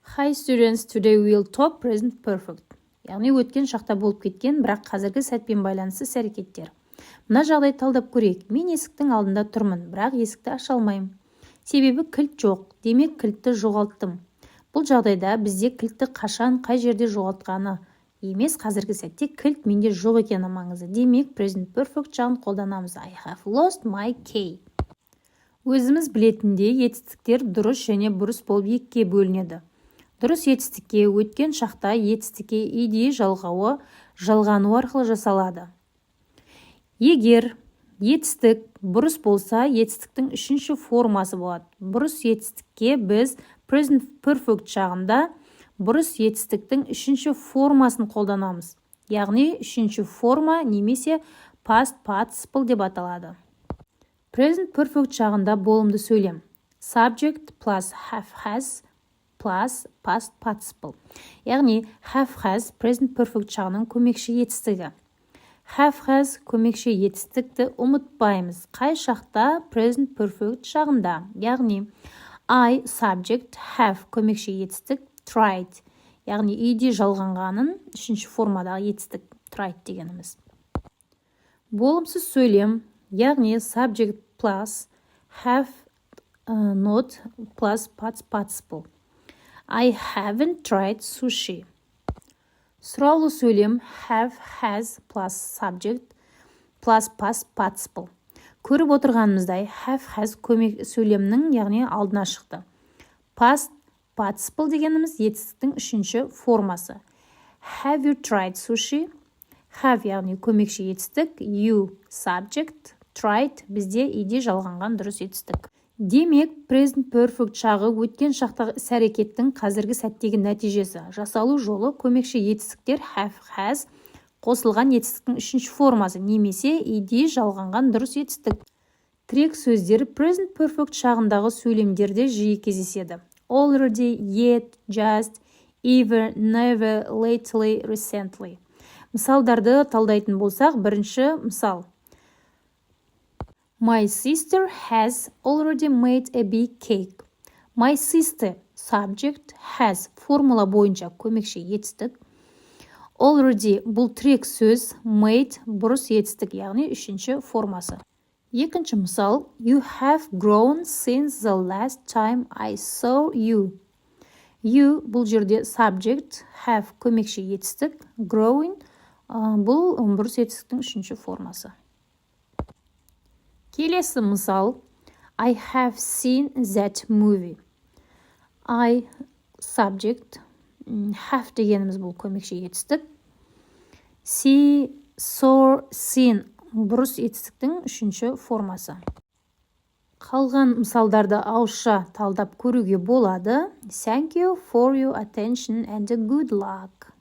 Hi students, today we'll talk present perfect. Яғни өткен шақта болып кеткен, бірақ қазіргі сәтпен байланысты іс-әрекеттер. Мына жағдай талдап көрейік. Мен есіктің алдында тұрмын, бірақ есікті аша алмаймын. Себебі кілт жоқ, демек кілтті жоғалттым. Бұл жағдайда бізде кілтті қашан, қай жерде жоғалтқаны емес, қазіргі сәтте кілт менде жоқ екені маңызды. Демек present perfect жағын қолданамыз. I have lost my key. Өзіміз білетіндей, етістіктер дұрыс және бұрыс болып екіге бөлінеді. Дұрыс етістікке өткен шақта етістікке ed жалғану арқылы жасалады. Егер етістік бұрыс болса, етістіктің үшінші формасы болады. Бұрыс етістікке біз present perfect жағында бұрыс етістіктің үшінші формасын қолданамыз. Яғни үшінші форма немесе past participle деп аталады. Present perfect жағында болымды сөйлем. Subject plus have has plus past participle. Яғни have has present perfect жағының көмекші етістігі. Have has көмекші етістікті ұмытпаймыз. Қай шақта present perfect жағында. Яғни I subject have көмекші етістік tried. Яғни ed жалғанғанын үшінші формадағы етістік tried дегеніміз. Болымсыз сөйлем. Яғни subject plus have not plus past participle. I haven't tried sushi. Сұраулы сөйлем have, has plus subject plus past participle. Көріп отырғанымыздай have, has көмек сөйлемнің яғни алдына шықты. Past participle дегеніміз етістіктің үшінші формасы. Have you tried sushi? Have яғни көмекші етістік, you subject, tried бізде ed жалғанған дұрыс етістік. Демек, present perfect жағы өткен шақтағы іс-әрекеттің қазіргі сәттегі нәтижесі. Жасалу жолы көмекші етістіктер have, has қосылған етістіктің үшінші формасы немесе ed жалғанған дұрыс етістік. Тірек сөздер present perfect жағындағы сөйлемдерде жиі кездеседі. Already, yet, just, ever, never, lately, recently. Мысалдарды талдайтын болсақ, бірінші мысал. My sister has already made a big cake. My sister, subject, has формула бойынша көмекші етістік. Already бұл тірек сөз, made бұрыс етістік, яғни үшінші формасы. Екінші мысал. You have grown since the last time I saw you. You бұл жерде subject, have көмекші етістік, growing бұл бұрыс етістіктің үшінші формасы. Келесі мысал. I have seen that movie. I subject, have дегеніміз бұл көмекші етістік. See, saw, seen бұрыс етістіктің үшінші формасы. Қалған мысалдарды ауызша талдап көруге болады. Thank you for your attention and good luck.